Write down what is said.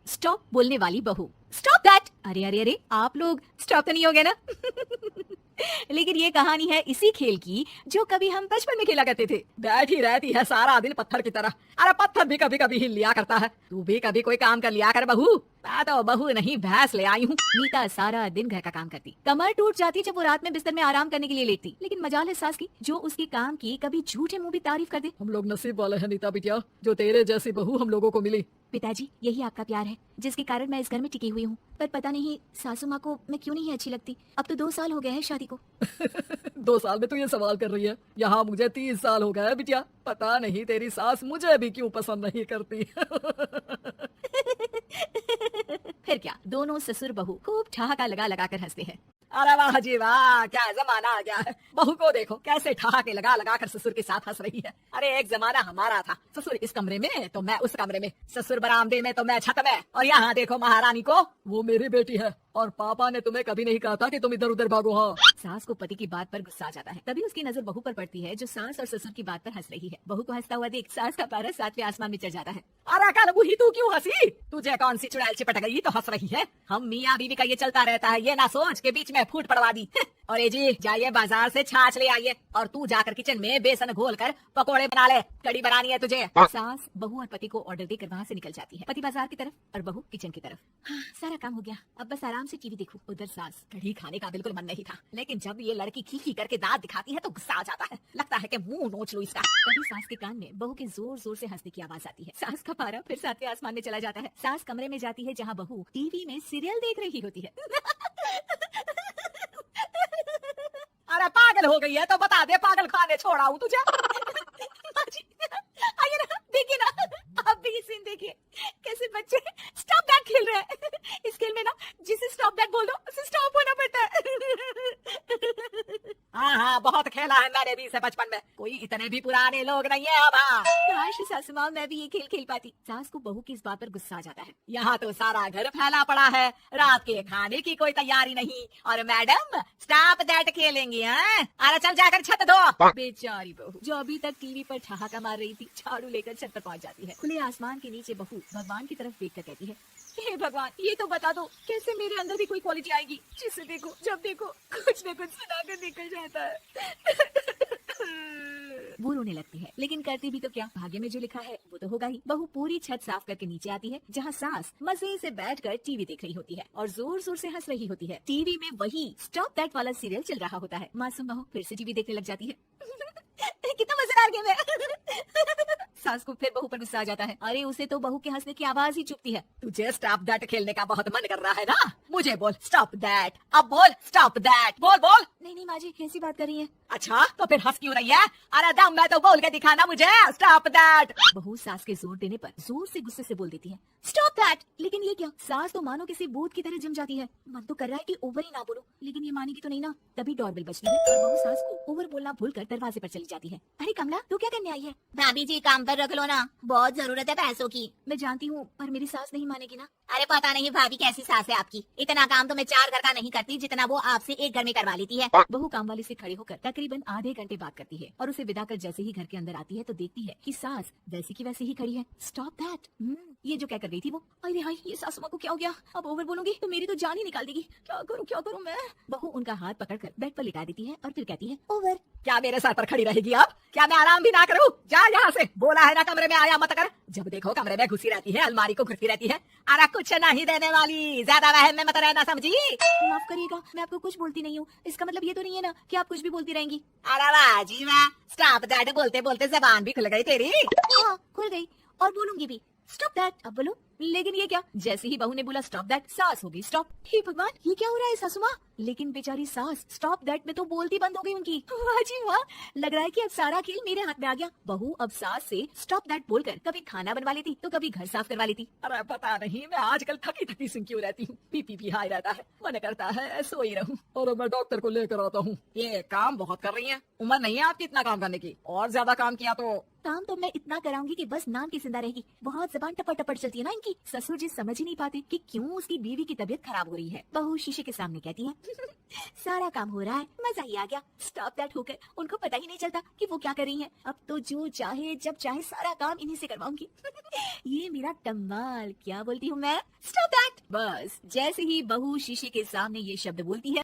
Stop बोलने वाली बहू। Stop that. अरे अरे अरे, आप लोग स्टॉप तो नहीं हो गए ना? लेकिन ये कहानी है इसी खेल की जो कभी हम बचपन में खेला करते थे। बैठी रहती है सारा दिन पत्थर की तरह। अरे पत्थर भी कभी कभी हिल लिया करता है। तू भी कभी कोई काम कर लिया कर बहू। मैं तो बहू नहीं भैंस ले आई हूँ। मीता सारा दिन घर का काम करती, कमर टूट जाती जब वो रात में बिस्तर में आराम करने के लिए लेटती। लेकिन मजाल है सास की जो उसके काम की कभी झूठे मुंह भी तारीफ कर दे। हम लोग नसीब वाले हैं नीता बिटिया, जो तेरे जैसी बहू हम लोगों को मिली। पिताजी, यही आपका प्यार है जिसके कारण मैं इस घर में टिकी हुई हूँ। पर पता नहीं सासू माँ को मैं क्यों नहीं अच्छी लगती। अब तो 2 साल हो गए हैं शादी को। 2 साल में तू ये सवाल कर रही है? यहाँ मुझे 30 साल हो गए हैं बिटिया। पता नहीं तेरी सास मुझे भी क्यों पसंद नहीं करती। फिर क्या, दोनों ससुर बहू खूब ठहाका लगा लगा कर हंसते हैं। अरे वाह जी वाह, क्या जमाना आ गया है। बहू को देखो कैसे ठहाके लगा लगा कर ससुर के साथ हंस रही है। अरे एक जमाना हमारा था, ससुर इस कमरे में तो मैं उस कमरे में, ससुर बरामदे में तो मैं छत में, और यहाँ देखो महारानी को, वो मेरी बेटी है और पापा ने तुम्हें कभी नहीं कहा था कि तुम इधर उधर भागो। हाँ, सास को पति की बात पर गुस्सा आ जाता है। तभी उसकी नजर बहू पर पड़ती है जो सास और ससुर की बात पर हंस रही है। बहू को हंसता हुआ देख सास का पारा 7वें आसमान में चढ़ जाता है। अरे कल वही तू क्यों हंसी? तुझे कौन सी चुड़ैल चिपट गई तो हंस रही है? हम मियाँ बीवी का ये चलता रहता है, ये ना सोच के बीच में फूट पड़वा दी। और ये जी जाइए बाजार से छाछ ले आइए, और तू जाकर किचन में बेसन घोल कर पकोड़े बना ले, कड़ी बनानी है तुझे। सास बहू और पति को ऑर्डर देकर वहाँ से निकल जाती है। पति बाजार की तरफ और बहू किचन की तरफ। हाँ, सारा काम हो गया, अब बस आराम से टीवी देखूं। उधर सास, कड़ी खाने का बिल्कुल मन नहीं था, लेकिन जब ये लड़की खी करके दांत दिखाती है तो गुस्सा आ जाता है। लगता है कि मुंह नोच लूं इसका। तभी सास के कान में बहू के जोर जोर से हंसने की आवाज आती है। सास का पारा फिर 7वें आसमान में चला जाता है। सास कमरे में जाती है जहाँ बहू टीवी में सीरियल देख रही होती है। अरे पागल हो गई है तो बता दे, पागल खाने छोड़ाऊं तुझे? आइए ना, देखिए ना, आप भी ये सीन देखिए कैसे बच्चे स्टॉप दैट खेल रहे हैं। इस खेल में ना जिसे स्टॉप दैट बोल दो उसे स्टॉप होना पड़ता है। हाँ हाँ, बहुत खेला है मैंने भी इसे बचपन में। कोई इतने भी पुराने लोग नहीं है अब। हाँ, काश सासू माँ मैं भी ये खेल खेल पाती। सास को बहू की इस बात पर गुस्सा आ जाता है। यहाँ तो सारा घर फैला पड़ा है, रात के खाने की कोई तैयारी नहीं, और मैडम स्टॉप दैट खेलेंगी? हैं? अरे चल जाकर छत धो। बेचारी बहू जो अभी तक टीवी पर ठहाका मार रही थी, झाड़ू लेकर छत पर पहुंच जाती है। खुले आसमान के नीचे बहू भगवान की तरफ देखकर कहती है, हे भगवान, ये तो बता दो कैसे मेरे अंदर भी कोई क्वालिटी आएगी जिसे देखो जब देखो कुछ न कुछ सुनाकर निकल जाता है। वो रोने लगती है, लेकिन करती भी तो क्या, भाग्य में जो लिखा है वो तो होगा ही। बहू पूरी छत साफ करके नीचे आती है जहाँ सास मजे से बैठकर टीवी देख रही होती है और जोर जोर से हंस रही होती है। टीवी में वही स्टॉप दैट वाला सीरियल चल रहा होता है। मासूम बहू फिर से टीवी देखने लग जाती है। कितना मजेदार गेम है। सास को फिर बहू पर गुस्सा आ जाता है। अरे उसे तो बहू के हंसने की आवाज ही चुभती है। तुझे स्टॉप दैट खेलने का बहुत मन कर रहा है ना? मुझे बोल स्टॉप दैट, अब बोल स्टॉप दैट, बोल बोल। नहीं माँ जी, कैसी बात कर रही है? अच्छा तो फिर हंस क्यों रही है? अरे दम में तो बोल के दिखाना मुझे स्टॉप दैट। बहू सास के जोर देने पर जोर से गुस्से से बोल देती है, स्टॉप दैट। लेकिन ये क्या, सास तो मानो किसी भूत की तरह जम जाती है। मन तो कर रहा है कि ओवर ही ना बोलो, लेकिन ये मानेगी तो नहीं ना। तभी डोरबेल बजती है और बहू सास को ओवर बोलना भूलकर दरवाजे पर चली जाती है। अरे कमला, तू क्या करने आई है? भाभी जी काम पर रख लो ना, बहुत जरूरत है पैसों की। मैं जानती हूँ, पर मेरी सास नहीं मानेगी ना। अरे पता नहीं भाभी कैसी सास है आपकी, इतना काम तो मैं 4 घर का नहीं करती जितना वो आपसे 1 घर में करवा लेती है। बहू काम वाली से खड़े होकर तकरीबन आधे घंटे बात करती है और उसे विदा कर जैसे ही घर के अंदर आती है तो देखती है कि सास वैसी की वैसी ही खड़ी है। Stop that. ये जो क्या कर रही थी वो। अरे हाय, ये सासू माँ को क्या हो गया? अब ओवर बोलूंगी तो मेरी तो जान ही निकाल देगी। क्या करूँ मैं? बहू उनका हाथ पकड़कर बेड पर लिटा देती है और फिर कहती है, ओवर। क्या मेरे सर पर खड़ी रहेगी अब? क्या मैं आराम भी ना करूं? जा यहाँ से, बोला है ना कमरे में आया मत कर। जब देखो कमरे में घुसी रहती है, अलमारी को घुसी रहती है। अरे कुछ नहीं देने वाली, ज्यादा वहम में मत रहना, समझी? माफ करिएगा, मैं आपको कुछ बोलती नहीं हूँ। इसका मतलब ये तो नहीं है ना कि आप कुछ भी बोलती रहेंगी। अरे वाह जी वाह, स्टॉप दैट बोलते बोलते जबान भी खुल गई तेरी। हाँ, खुल गई और बोलूंगी भी। स्टॉप दैट, अब बोलो। लेकिन ये क्या, जैसे ही बहू ने बोला स्टॉप दैट, सास हो गई स्टॉप। हे भगवान, ये क्या हो रहा है सासू माँ? लेकिन बेचारी सास स्टॉप दैट में तो बोलती बंद हो गई उनकी। वाह जी वाह, लग रहा है कि अब सारा खेल मेरे हाथ में आ गया। बहू अब सास से स्टॉप दैट बोलकर कभी खाना बनवा लेती तो कभी घर साफ करवा लेती। अरे पता नहीं मैं आजकल थकी थकी सी क्यों रहती हूँ, बीपी हाई रहता है, मन करता है सोई रहूं। और मैं डॉक्टर को लेकर आता हूँ। ये काम बहुत कर रही है, उम्र नहीं है आपकी इतना काम करने की, और ज्यादा काम किया तो। काम तो मैं इतना कराऊंगी कि बस नाम की जिंदा रहेगी। बहुत जबान टपट टपट चलती है ना इनकी। ससुर जी समझ ही नहीं पाते कि क्यों उसकी बीवी की तबीयत खराब हो रही है। बहू शीशे के सामने कहती है, सारा काम हो रहा है, मजा ही आ गया। स्टॉप दैट होकर उनको पता ही नहीं चलता कि वो क्या कर रही हैं। अब तो जो चाहे जब चाहे सारा काम इन्हीं से करवाऊंगी। ये मेरा कमाल। क्या बोलती हूँ मैं? Stop that. बस जैसे ही बहू शीशे के सामने ये शब्द बोलती है